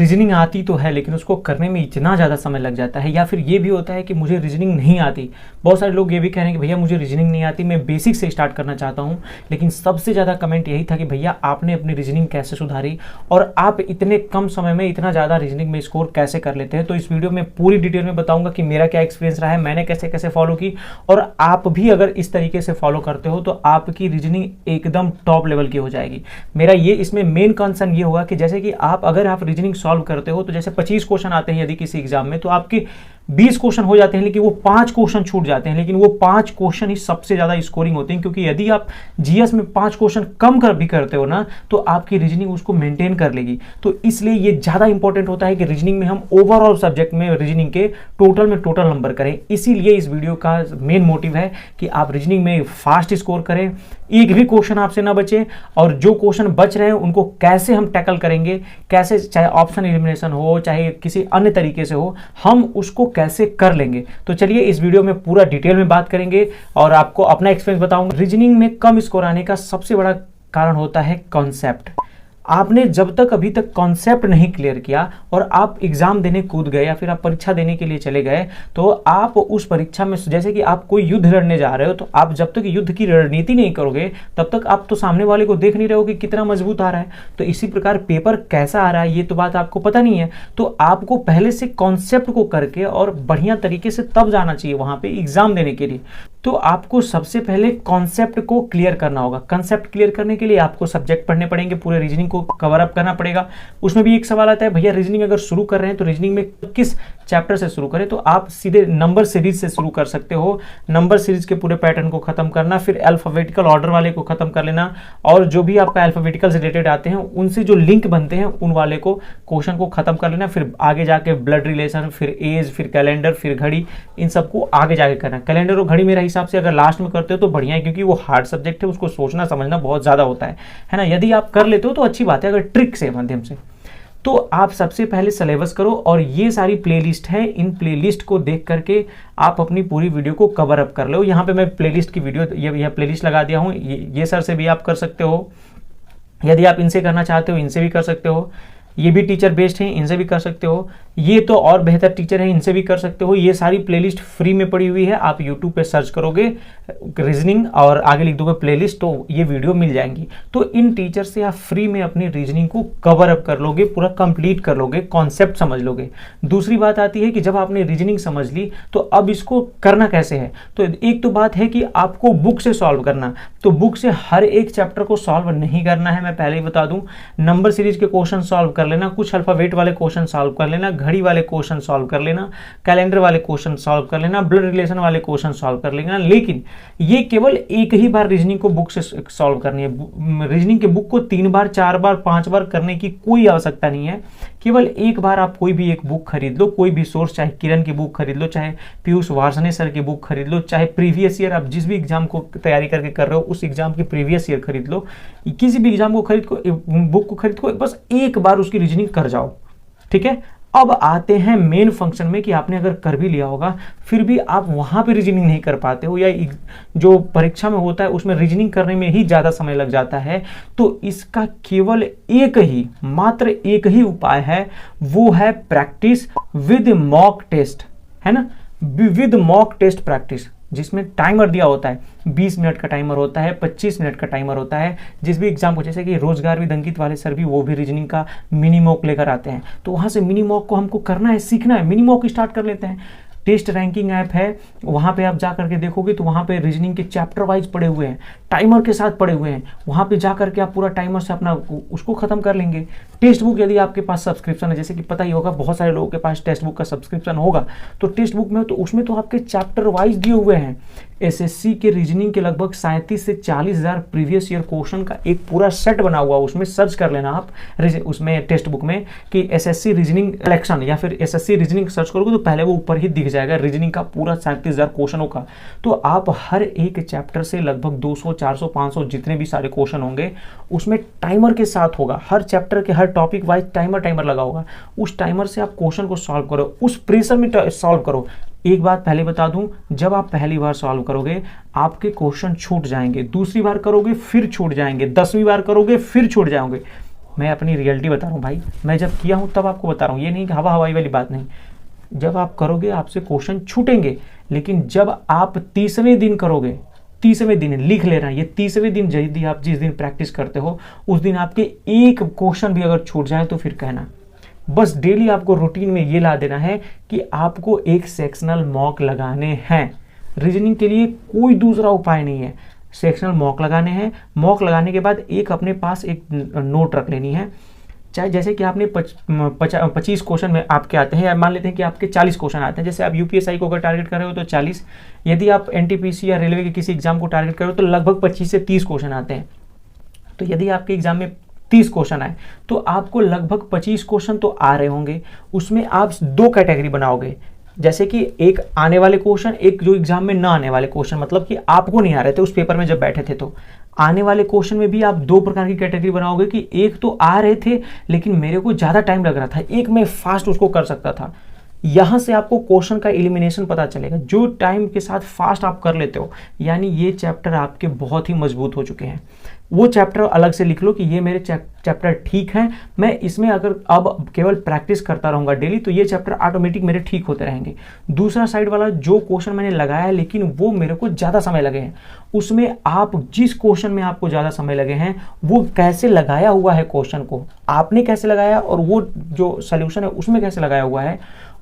Reasoning आती तो है लेकिन उसको करने में इतना ज़्यादा समय लग जाता है, या फिर ये भी होता है कि मुझे रीजनिंग नहीं आती। बहुत सारे लोग ये भी कह रहे हैं कि भैया मुझे रीजनिंग नहीं आती, मैं बेसिक से स्टार्ट करना चाहता हूँ। लेकिन सबसे ज़्यादा कमेंट यही था कि भैया आपने अपनी रीजनिंग कैसे सुधारी और आप इतने कम समय में इतना ज़्यादा रीजनिंग में स्कोर कैसे कर लेते हैं। तो इस वीडियो में पूरी डिटेल में बताऊँगा कि मेरा क्या एक्सपीरियंस रहा है, मैंने कैसे कैसे फॉलो की, और आप भी अगर इस तरीके से फॉलो करते हो तो आपकी रीजनिंग एकदम टॉप लेवल की हो जाएगी। मेरा ये इसमें मेन कंसर्न ये होगा कि जैसे कि अगर आप रीजनिंग सॉल्व करते हो तो जैसे 25 क्वेश्चन आते हैं यदि किसी एग्जाम में, तो आपके 20 क्वेश्चन हो जाते हैं लेकिन वो 5 क्वेश्चन छूट जाते हैं, लेकिन वो 5 क्वेश्चन ही सबसे ज्यादा स्कोरिंग होते हैं। क्योंकि यदि आप जीएस में 5 क्वेश्चन कम कर भी करते हो ना तो आपकी रीजनिंग उसको मेंटेन कर लेगी। तो इसलिए ये ज्यादा इंपॉर्टेंट होता है कि रीजनिंग में हम ओवरऑल सब्जेक्ट में रीजनिंग के टोटल नंबर करें। इसीलिए इस वीडियो का मेन मोटिव है कि आप रीजनिंग में फास्ट स्कोर करें, एक भी क्वेश्चन आपसे ना बचे, और जो क्वेश्चन बच रहे हैं उनको कैसे हम टैकल करेंगे, कैसे, चाहे ऑप्शन एलिमिनेशन हो चाहे किसी अन्य तरीके से हो, हम उसको कैसे कर लेंगे। तो चलिए इस वीडियो में पूरा डिटेल में बात करेंगे और आपको अपना एक्सपीरियंस बताऊंगा। रीजनिंग में कम स्कोर आने का सबसे बड़ा कारण होता है कॉन्सेप्ट। आपने जब तक अभी तक कॉन्सेप्ट नहीं क्लियर किया और आप एग्जाम देने कूद गए या फिर आप परीक्षा देने के लिए चले गए, तो आप उस परीक्षा में, जैसे कि आप कोई युद्ध लड़ने जा रहे हो, तो आप जब तक युद्ध की रणनीति नहीं करोगे तब तक आप तो सामने वाले को देख नहीं रहे हो कि कितना मजबूत आ रहा है। तो इसी प्रकार पेपर कैसा आ रहा है ये तो बात आपको पता नहीं है। तो आपको पहले से कॉन्सेप्ट को करके और बढ़िया तरीके से तब जाना चाहिए वहां पे एग्जाम देने के लिए। तो आपको सबसे पहले कॉन्सेप्ट को क्लियर करना होगा। कॉन्सेप्ट क्लियर करने के लिए आपको सब्जेक्ट पढ़ने पड़ेंगे, पूरे रीजनिंग को कवर अप करना पड़ेगा। उसमें भी एक सवाल आता है, भैया रीजनिंग अगर शुरू कर रहे हैं तो रीजनिंग में किस चैप्टर से शुरू करें? तो आप सीधे नंबर सीरीज से शुरू कर सकते हो। नंबर सीरीज के पूरे पैटर्न को खत्म करना, फिर अल्फाबेटिकल ऑर्डर वाले को खत्म कर लेना, और जो भी आपका अल्फाबेटिकल से रिलेटेड आते हैं उनसे जो लिंक बनते हैं उन वाले को, क्वेश्चन को खत्म कर लेना। फिर आगे जाके ब्लड रिलेशन, फिर एज, फिर कैलेंडर, फिर घड़ी, इन सबको आगे जाके करना। कैलेंडर और घड़ी मेरा हिसाब से अगर लास्ट में करते हो तो बढ़िया है, क्योंकि वो हार्ड सब्जेक्ट है, उसको सोचना समझना बहुत ज्यादा होता है ना। यदि आप कर लेते हो तो अच्छी बात है, अगर ट्रिक से माध्यम से। तो आप सबसे पहले सिलेबस करो, और ये सारी प्लेलिस्ट है, इन प्लेलिस्ट को देख करके आप अपनी पूरी वीडियो को कवर अप कर लो। यहाँ पे मैं प्लेलिस्ट की वीडियो, यह प्लेलिस्ट लगा दिया हूँ। ये सर से भी आप कर सकते हो, यदि आप इनसे करना चाहते हो इनसे भी कर सकते हो। ये भी टीचर बेस्ड हैं, इनसे भी कर सकते हो। ये तो और बेहतर टीचर हैं, इनसे भी कर सकते हो। ये सारी प्लेलिस्ट फ्री में पड़ी हुई है, आप यूट्यूब पे सर्च करोगे रीजनिंग और आगे लिख दोगे प्लेलिस्ट, तो ये वीडियो मिल जाएंगी। तो इन टीचर से आप फ्री में अपनी रीजनिंग को कवर अप कर लोगे, पूरा कंप्लीट कर लोगे, कॉन्सेप्ट समझ लोगे। दूसरी बात आती है कि जब आपने रीजनिंग समझ ली तो अब इसको करना कैसे है। तो एक तो बात है कि आपको बुक से सॉल्व करना, तो बुक से हर एक चैप्टर को सॉल्व नहीं करना है, मैं पहले ही बता दूं। नंबर सीरीज के क्वेश्चन सॉल्व कर लेना, कुछ अल्फाबेट वाले क्वेश्चन सॉल्व कर लेना, घड़ी वाले क्वेश्चन सॉल्व कर लेना, कैलेंडर वाले क्वेश्चन सॉल्व कर लेना, ब्लड रिलेशन वाले क्वेश्चन सॉल्व कर लेना। लेकिन ये केवल एक ही बार रीजनिंग को बुक से सॉल्व करनी है। रीजनिंग के बुक को 3 बार 4 बार 5 बार करने की कोई आवश्यकता नहीं है। केवल एक बार आप कोई भी एक बुक खरीद लो, कोई भी सोर्स, चाहे किरण की बुक खरीद लो, चाहे पीयूष वार्ष्णेय सर की बुक खरीद लो, चाहे प्रीवियस ईयर आप जिस भी एग्जाम को तैयारी करके कर रहे हो उस एग्जाम की प्रीवियस ईयर खरीद लो। किसी भी एग्जाम को खरीद को, बुक को खरीद को, बस एक बार उसकी रीजनिंग कर जाओ, ठीक है। अब आते हैं मेन फंक्शन में कि आपने अगर कर भी लिया होगा फिर भी आप वहां पे रीजनिंग नहीं कर पाते हो, या जो परीक्षा में होता है उसमें रीजनिंग करने में ही ज्यादा समय लग जाता है। तो इसका केवल एक ही, मात्र एक ही उपाय है, वो है प्रैक्टिस विद मॉक टेस्ट, है ना। विद मॉक टेस्ट प्रैक्टिस, जिसमें टाइमर दिया होता है, 20 मिनट का टाइमर होता है, 25 मिनट का टाइमर होता है। जिस भी एग्जाम को, जैसे कि रोजगार विद अंकित वाले सर भी, वो भी रीजनिंग का मिनी मॉक लेकर आते हैं, तो वहां से मिनी मॉक को हमको करना है, सीखना है। मिनी मॉक स्टार्ट कर लेते हैं। टेस्ट रैंकिंग ऐप है, वहां पे आप जा करके देखोगे तो वहां पे रीजनिंग के चैप्टर वाइज पड़े हुए हैं, टाइमर के साथ पड़े हुए हैं। वहां पे जा करके आप पूरा टाइमर से अपना उसको खत्म कर लेंगे। टेक्स्ट बुक, यदि आपके पास सब्सक्रिप्शन है, जैसे कि पता ही होगा बहुत सारे लोगों के पास टेक्स्ट बुक का सब्सक्रिप्शन होगा, तो टेक्स्ट बुक में तो उसमें तो आपके चैप्टर वाइज दिए हुए हैं। एसएससी के रीजनिंग के लगभग 37 से 40 हजार प्रीवियस ईयर क्वेश्चन का एक पूरा सेट बना हुआ, उसमें सर्च कर लेना आप उसमें टेक्स्ट बुक में कि एसएससी रीजनिंग कलेक्शन या फिर एसएससी रीजनिंग सर्च करोगे तो पहले वो ऊपर ही दिख जाएगा रीजनिंग का पूरा 37,000 क्वेश्चनों का। तो आप हर एक चैप्टर से लगभग 200 400 500 जितने भी सारे क्वेश्चन होंगे उसमें टाइमर के साथ होगा। हर चैप्टर के हर टॉपिक वाइज टाइमर लगा होगा। उस टाइमर से आप क्वेश्चन को सॉल्व करो, उस प्रेशर में सॉल्व करो। एक बात पहले बता दूं, जब आप पहली बार सॉल्व करोगे आपके क्वेश्चन छूट जाएंगे, दूसरी बार करोगे फिर छूट जाएंगे, 10वीं बार करोगे फिर छूट जाएंगे। मैं अपनी रियलिटी बता रहा हूँ भाई, मैं जब किया हूँ तब आपको बता रहा हूँ, ये नहीं कि हवा हवाई वाली बात नहीं। जब आप करोगे आपसे क्वेश्चन छूटेंगे, लेकिन जब आप 30वें दिन करोगे, 30वें दिन लिख लेना, ये 30वें दिन यदि आप जिस दिन प्रैक्टिस करते हो उस दिन आपके एक क्वेश्चन भी अगर छूट जाए तो फिर कहना। बस डेली आपको रूटीन में ये ला देना है कि आपको एक सेक्शनल मॉक लगाने हैं। रीजनिंग के लिए कोई दूसरा उपाय नहीं है, सेक्शनल मॉक लगाने हैं। मॉक लगाने के बाद एक अपने पास एक नोट रख लेनी है, चाहे जैसे कि आपने 25 क्वेश्चन में आपके आते हैं, या मान लेते हैं कि आपके 40 क्वेश्चन आते हैं। जैसे आप यूपीएसआई को अगर टारगेट कर रहे हो तो 40, यदि आप एनटीपीसी या रेलवे के किसी एग्जाम को टारगेट कर रहे हो तो लगभग 25 से 30 क्वेश्चन आते हैं। तो यदि आपके एग्जाम में 30 क्वेश्चन आए तो आपको लगभग 25 क्वेश्चन तो आ रहे होंगे। उसमें आप 2 कैटेगरी बनाओगे, जैसे कि एक आने वाले क्वेश्चन, एक जो एग्जाम में ना आने वाले क्वेश्चन, मतलब कि आपको नहीं आ रहे थे उस पेपर में जब बैठे थे। तो आने वाले क्वेश्चन में भी आप 2 प्रकार की कैटेगरी बनाओगे कि एक तो आ रहे थे लेकिन मेरे को ज़्यादा टाइम लग रहा था, एक मैं फास्ट उसको कर सकता था। यहाँ से आपको क्वेश्चन का एलिमिनेशन पता चलेगा, जो टाइम के साथ फास्ट आप कर लेते हो, यानी ये चैप्टर आपके बहुत ही मजबूत हो चुके हैं। वो चैप्टर अलग से लिख लो कि ये मेरे चैप्टर ठीक हैं, मैं इसमें अगर अब केवल प्रैक्टिस करता रहूँगा डेली तो ये चैप्टर ऑटोमेटिक मेरे ठीक होते रहेंगे। दूसरा साइड वाला जो क्वेश्चन मैंने लगाया है लेकिन वो मेरे को ज़्यादा समय लगे हैं, उसमें आप जिस क्वेश्चन में आपको ज़्यादा समय लगे हैं वो कैसे लगाया हुआ है, क्वेश्चन को आपने कैसे लगाया और वो जो सोल्यूशन है उसमें कैसे लगाया हुआ है,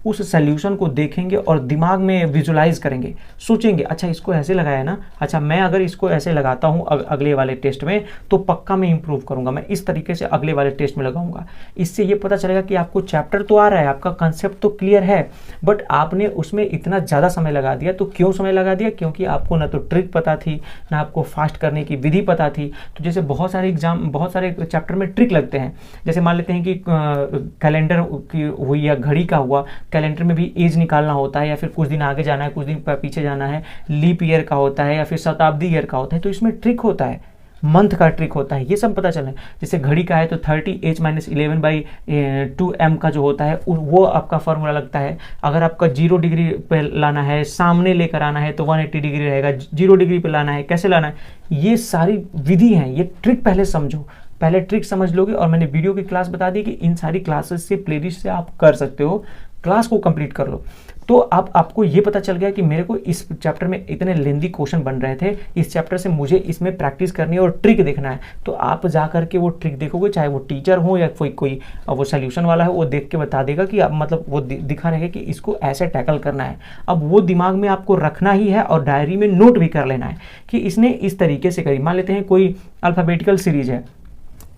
उस सोल्यूशन को देखेंगे और दिमाग में विजुलाइज करेंगे, सोचेंगे अच्छा इसको ऐसे लगाया ना, अच्छा मैं अगर इसको ऐसे लगाता हूँ अगले वाले टेस्ट में तो पक्का मैं इंप्रूव करूंगा, मैं इस तरीके से अगले वाले टेस्ट में लगाऊंगा। इससे ये पता चलेगा कि आपको चैप्टर तो आ रहा है, आपका कंसेप्ट तो क्लियर है, बट आपने उसमें इतना ज़्यादा समय लगा दिया। तो क्यों समय लगा दिया? क्योंकि आपको ना तो ट्रिक पता थी, ना आपको फास्ट करने की विधि पता थी। तो जैसे बहुत सारे चैप्टर में ट्रिक लगते हैं, जैसे मान लेते हैं कि कैलेंडर की हुई या घड़ी का हुआ, कैलेंडर में भी एज निकालना होता है, या फिर कुछ दिन आगे जाना है, कुछ दिन पीछे जाना है, लीप ईयर का होता है या फिर शताब्दी ईयर का होता है, तो इसमें ट्रिक होता है, मंथ का ट्रिक होता है, ये सब पता चले। जैसे घड़ी का है तो 30h-11/2m का जो होता है वो आपका फॉर्मूला लगता है। अगर आपका 0 डिग्री पे लाना है, सामने लेकर आना है तो 180 डिग्री रहेगा, 0 डिग्री पे लाना है कैसे लाना है, ये सारी विधि है, ये ट्रिक पहले समझो, पहले ट्रिक समझ लोगे। और मैंने वीडियो की क्लास बता दी कि इन सारी क्लासेस से प्लेलिस्ट से आप कर सकते हो, क्लास को कंप्लीट कर लो। तो अब आपको ये पता चल गया कि मेरे को इस चैप्टर में इतने लेंदी क्वेश्चन बन रहे थे, इस चैप्टर से मुझे इसमें प्रैक्टिस करनी है और ट्रिक देखना है। तो आप जा करके वो ट्रिक देखोगे, चाहे वो टीचर हो या कोई वो सोल्यूशन वाला है, वो देख के बता देगा कि आप मतलब वो दिखा रहेगा कि इसको ऐसे टैकल करना है। अब वो दिमाग में आपको रखना ही है और डायरी में नोट भी कर लेना है कि इसने इस तरीके से करी। मान लेते हैं कोई अल्फ़ाबेटिकल सीरीज है,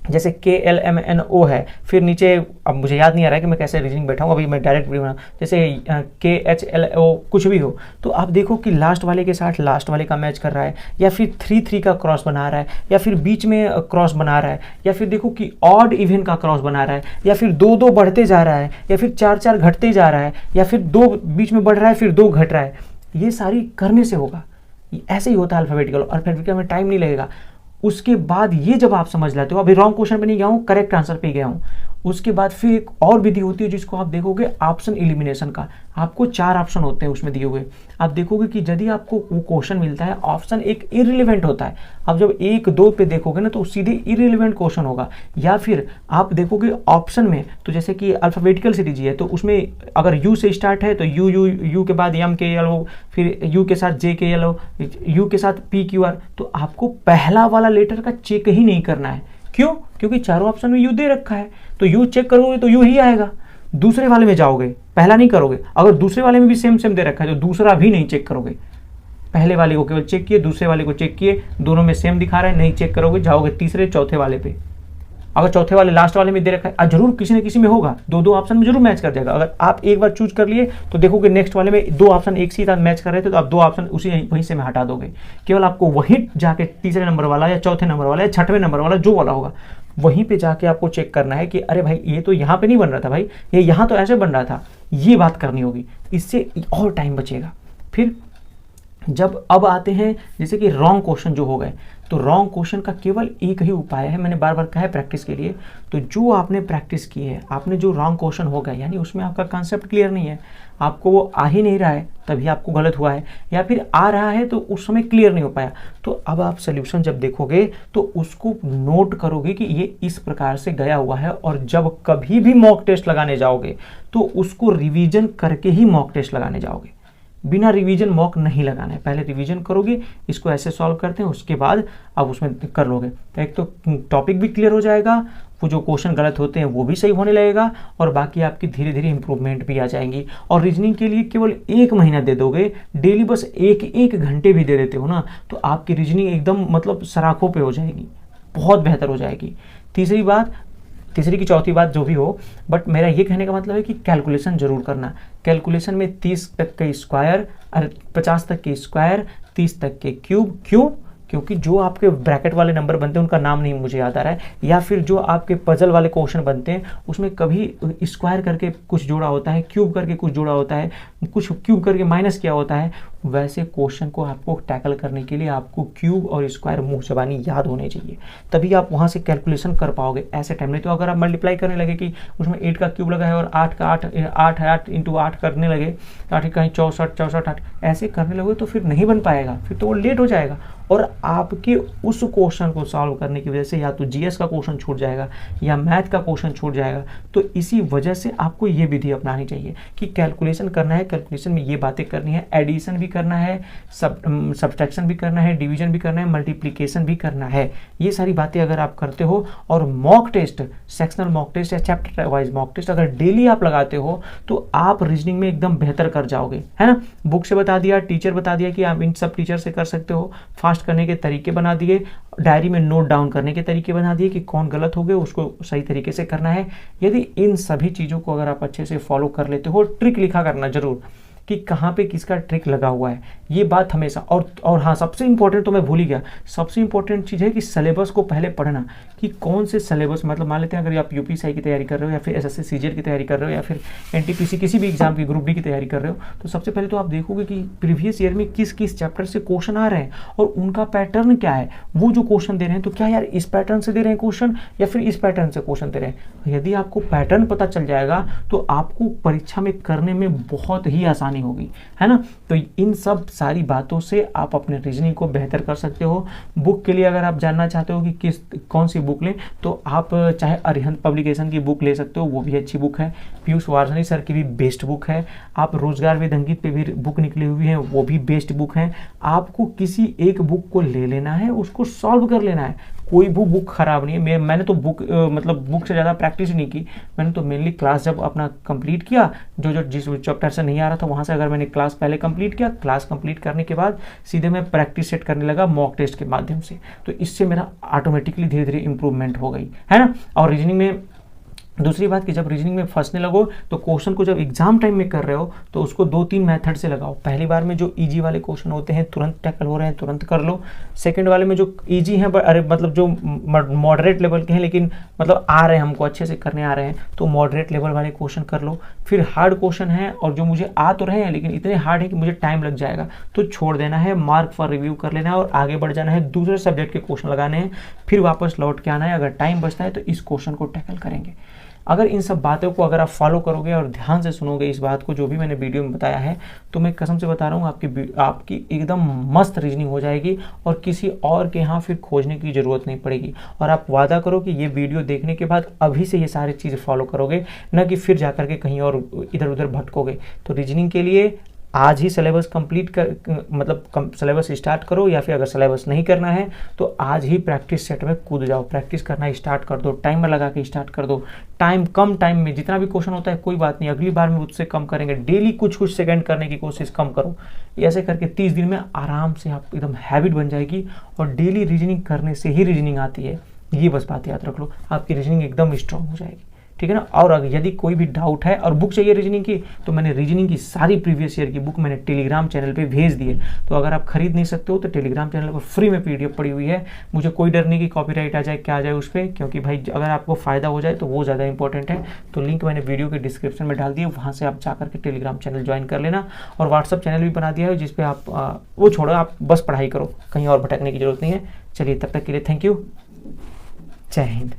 जैसे KLMNO है, फिर नीचे अब मुझे याद नहीं आ रहा है कि मैं कैसे रीजनिंग बैठा हूँ, अभी मैं डायरेक्ट वीडियो बना, जैसे KHLO कुछ भी हो, तो आप देखो कि लास्ट वाले के साथ लास्ट वाले का मैच कर रहा है, या फिर 3-3 का क्रॉस बना रहा है, या फिर बीच में क्रॉस बना रहा है, या फिर देखो कि ऑड इवन का क्रॉस बना रहा है, या फिर 2-2 बढ़ते जा रहा है, या फिर 4-4 घटते जा रहा है, या फिर 2 बीच में बढ़ रहा है फिर 2 घट रहा है। ये सारी करने से होगा, ऐसे ही होता है अल्फ़ाबेटिकल में टाइम नहीं लगेगा। उसके बाद ये जब आप समझ लेते हो, अभी रॉन्ग क्वेश्चन पे नहीं गया हूँ, करेक्ट आंसर पे गया हूँ, उसके बाद फिर एक और विधि होती है जिसको आप देखोगे ऑप्शन एलिमिनेशन का। आपको 4 ऑप्शन होते हैं उसमें दिए हुए, आप देखोगे कि यदि आपको वो क्वेश्चन मिलता है, ऑप्शन एक इररिलेवेंट होता है, आप जब 1-2 पे देखोगे ना तो सीधे इररिलेवेंट क्वेश्चन होगा। या फिर आप देखोगे ऑप्शन में, तो जैसे कि अल्फ़ाबेटिकल सीरीज है तो उसमें अगर यू से स्टार्ट है तो यू के बाद MKL, फिर यू के साथ JKL, यू के साथ PQR, तो आपको पहला वाला लेटर का चेक ही नहीं करना है। क्यों? क्योंकि चारों ऑप्शन में यू दे रखा है, तो यू चेक करोगे तो यू ही आएगा। दूसरे वाले में जाओगे, पहला नहीं करोगे। अगर दूसरे वाले में भी सेम दे रखा है तो दूसरा भी नहीं चेक करोगे, पहले वाले को केवल चेक किए, दूसरे वाले को चेक किए, दोनों में सेम दिखा रहा है, नहीं चेक करोगे, जाओगे तीसरे चौथे वाले पे। अगर चौथे वाले लास्ट वाले में दे रखा है, जरूर किसी न किसी में होगा, 2-2 ऑप्शन में जरूर मैच कर जाएगा। अगर आप एक बार चूज कर लिए तो देखोगे नेक्स्ट वाले में 2 ऑप्शन एक ही साथ मैच कर रहे थे, तो आप 2 ऑप्शन वहीं से में हटा दोगे। केवल आपको वहीं जाके तीसरे नंबर वाला या चौथे नंबर वाला या 6वें नंबर वाला जो वाला होगा, वहीं पे जाके आपको चेक करना है कि अरे भाई ये तो यहाँ पे नहीं बन रहा था, भाई ये यहाँ तो ऐसे बन रहा था, ये बात करनी होगी। इससे और टाइम बचेगा। फिर जब अब आते हैं जैसे कि रॉन्ग क्वेश्चन जो हो गए, तो रॉन्ग क्वेश्चन का केवल एक ही उपाय है, मैंने बार बार कहा है प्रैक्टिस के लिए। तो जो आपने प्रैक्टिस की है, आपने जो रॉन्ग क्वेश्चन हो गया, यानी उसमें आपका कॉन्सेप्ट क्लियर नहीं है, आपको वो आ ही नहीं रहा है, तभी आपको गलत हुआ है, या फिर आ रहा है तो उस समय क्लियर नहीं हो पाया, तो अब आप सोल्यूशन जब देखोगे तो उसको नोट करोगे कि ये इस प्रकार से गया हुआ है, और जब कभी भी मॉक टेस्ट लगाने जाओगे तो उसको रिवीजन करके ही मॉक टेस्ट लगाने जाओगे। बिना रिवीजन मॉक नहीं लगाना है, पहले रिवीजन करोगे, इसको ऐसे सॉल्व करते हैं, उसके बाद अब उसमें कर लोगे, तो एक तो टॉपिक भी क्लियर हो जाएगा, वो जो क्वेश्चन गलत होते हैं वो भी सही होने लगेगा, और बाकी आपकी धीरे धीरे इंप्रूवमेंट भी आ जाएंगी। और रीजनिंग के लिए केवल 1 महीना दे दोगे, डेली बस 1 घंटे भी दे देते हो ना, तो आपकी रीजनिंग एकदम मतलब सराखों पे हो जाएगी, बहुत बेहतर हो जाएगी। तीसरी की चौथी बात जो भी हो, बट मेरा ये कहने का मतलब है कि कैलकुलेशन जरूर करना। कैलकुलेशन में 30 तक के स्क्वायर, 50 तक के स्क्वायर, 30 तक के क्यूब। क्यों? क्योंकि जो आपके ब्रैकेट वाले नंबर बनते हैं उनका नाम नहीं मुझे याद आ रहा है, या फिर जो आपके पजल वाले क्वेश्चन बनते हैं उसमें कभी स्क्वायर करके कुछ जोड़ा होता है, क्यूब करके कुछ जोड़ा होता है, कुछ क्यूब करके माइनस किया होता है, वैसे क्वेश्चन को आपको टैकल करने के लिए आपको क्यूब और स्क्वायर मुंह ज़बानी याद होने चाहिए, तभी आप वहाँ से कैलकुलेशन कर पाओगे ऐसे टाइम। नहीं तो अगर आप मल्टीप्लाई करने लगे कि उसमें 8 का क्यूब लगा है और 8 का 8 इंटू 8 करने लगे, 8 कहीं 64 8 ऐसे करने लगे तो फिर नहीं बन पाएगा, फिर तो वो लेट हो जाएगा, और आपके उस क्वेश्चन को सॉल्व करने की वजह से या तो जीएस का क्वेश्चन छूट जाएगा या मैथ का क्वेश्चन छूट जाएगा। तो इसी वजह से आपको ये विधि अपनानी चाहिए कि कैलकुलेशन करना है, कैलकुलेशन में ये बातें करनी है, एडिशन भी करना है, सब्ट्रैक्शन भी करना है, डिवीजन भी करना है, मल्टीप्लिकेशन भी करना है। ये सारी बातें अगर आप करते हो, और mock test, sectional mock test या चैप्टर वाइज मॉक टेस्ट अगर डेली आप लगाते हो तो आप रीजनिंग में एकदम बेहतर कर जाओगे, है ना। बुक से बता दिया, टीचर बता दिया कि आप इन सब टीचर से कर सकते हो, फास्ट करने के तरीके बना दिए, डायरी में नोट डाउन करने के तरीके बना दिए कि कौन गलत हो गए उसको सही तरीके से करना है। यदि इन सभी चीज़ों को अगर आप अच्छे से फॉलो कर लेते हो, ट्रिक लिखा करना जरूर कि कहाँ पे किसका ट्रिक लगा हुआ है, ये बात हमेशा। और हाँ, सबसे इंपॉर्टेंट तो मैं भूल ही गया, सबसे इंपॉर्टेंट चीज़ है कि सिलेबस को पहले पढ़ना, कि कौन से सिलेबस, मतलब मान लेते हैं अगर आप यूपीएससी की तैयारी कर रहे हो या फिर एसएससी सीजीएल की तैयारी कर रहे हो या फिर एनटीपीसी किसी भी एग्जाम की ग्रुप डी की तैयारी कर रहे हो, तो सबसे पहले तो आप देखोगे कि प्रीवियस ईयर में किस किस चैप्टर से क्वेश्चन आ रहे हैं और उनका पैटर्न क्या है। वो जो क्वेश्चन दे रहे हैं तो क्या यार इस पैटर्न से दे रहे हैं क्वेश्चन या फिर इस पैटर्न से क्वेश्चन दे रहे हैं। यदि आपको पैटर्न पता चल जाएगा तो आपको परीक्षा में करने में बहुत ही आसानी होगी, है ना। तो इन सब सारी बातों से आप अपने रीजनिंग को बेहतर कर सकते हो। बुक के लिए अगर आप जानना चाहते हो कि कौन सी बुक लें, तो आप चाहे अरिहंत पब्लिकेशन की बुक ले सकते हो, वो भी अच्छी बुक है। पीयूष वार्ष्णेय सर की भी बेस्ट बुक है। आप रोजगार वेद अंकित पे भी बुक निकली हुई है, वो भी बेस्ट बुक है। आपको किसी एक बुक को ले लेना है, उसको सॉल्व कर लेना है। कोई भी बुक खराब नहीं है। मैंने तो मतलब बुक से ज़्यादा प्रैक्टिस नहीं की, मैंने तो मेनली क्लास जब अपना कंप्लीट किया, जिस चैप्टर से नहीं आ रहा था वहाँ से अगर मैंने क्लास पहले कंप्लीट किया, क्लास कंप्लीट करने के बाद सीधे मैं प्रैक्टिस सेट करने लगा मॉक टेस्ट के माध्यम से, तो इससे मेरा ऑटोमेटिकली धीरे धीरे इंप्रूवमेंट हो गई, है ना। और रीजनिंग में दूसरी बात कि जब रीजनिंग में फंसने लगो तो क्वेश्चन को जब एग्जाम टाइम में कर रहे हो तो उसको 2-3 मेथड से लगाओ। पहली बार में जो इजी वाले क्वेश्चन होते हैं तुरंत टैकल हो रहे हैं तुरंत कर लो। सेकंड वाले में जो इजी हैं अरे मतलब जो मॉडरेट लेवल के हैं लेकिन मतलब आ रहे हैं, हमको अच्छे से करने आ रहे हैं, तो मॉडरेट लेवल वाले क्वेश्चन कर लो। फिर हार्ड क्वेश्चन है और जो मुझे आ तो रहे हैं लेकिन इतने हार्ड है कि मुझे टाइम लग जाएगा, तो छोड़ देना है, मार्क फॉर रिव्यू कर लेना है और आगे बढ़ जाना है। दूसरे सब्जेक्ट के क्वेश्चन लगाने हैं, फिर वापस लौट के आना है। अगर टाइम बचता है तो इस क्वेश्चन को टैकल करेंगे। अगर इन सब बातों को अगर आप फॉलो करोगे और ध्यान से सुनोगे इस बात को जो भी मैंने वीडियो में बताया है, तो मैं कसम से बता रहा हूँ आपकी एकदम मस्त रीजनिंग हो जाएगी और किसी और के यहाँ फिर खोजने की ज़रूरत नहीं पड़ेगी। और आप वादा करो कि ये वीडियो देखने के बाद अभी से ये सारी चीज़ें फॉलो करोगे, न कि फिर जा करके कहीं और इधर उधर भटकोगे। तो रीजनिंग के लिए आज ही सिलेबस कंप्लीट कर मतलब सिलेबस स्टार्ट करो, या फिर अगर सिलेबस नहीं करना है तो आज ही प्रैक्टिस सेट में कूद जाओ, प्रैक्टिस करना स्टार्ट कर दो, टाइमर लगा के स्टार्ट कर दो। कम टाइम में जितना भी क्वेश्चन होता है कोई बात नहीं, अगली बार में उससे कम करेंगे। डेली कुछ सेकंड करने की कोशिश कम करो। ऐसे करके 30 दिन में आराम से आप एकदम हैबिट बन जाएगी और डेली रीजनिंग करने से ही रीजनिंग आती है। ये बस बात याद रख लो, आपकी रीजनिंग एकदम स्ट्रांग हो जाएगी। ठीक है ना। और अगर यदि कोई भी डाउट है और बुक चाहिए रीजनिंग की, तो मैंने रीजनिंग की सारी प्रीवियस ईयर की बुक मैंने टेलीग्राम चैनल पे भेज दी है। तो अगर आप खरीद नहीं सकते हो तो टेलीग्राम चैनल पर फ्री में PDF पड़ी हुई है। मुझे कोई डर नहीं कि कॉपीराइट आ जाए, क्या आ जाए उस पर, क्योंकि भाई अगर आपको फ़ायदा हो जाए तो वो ज़्यादा इंपॉर्टेंट है। तो लिंक मैंने वीडियो के डिस्क्रिप्शन में डाल दिया, वहाँ से आप जाकर के टेलीग्राम चैनल ज्वाइन कर लेना। और व्हाट्सअप चैनल भी बना दिया है जिसपे आप वो छोड़ो, आप बस पढ़ाई करो, कहीं और भटकने की जरूरत नहीं है। चलिए तब तक के लिए थैंक यू, जय हिंद।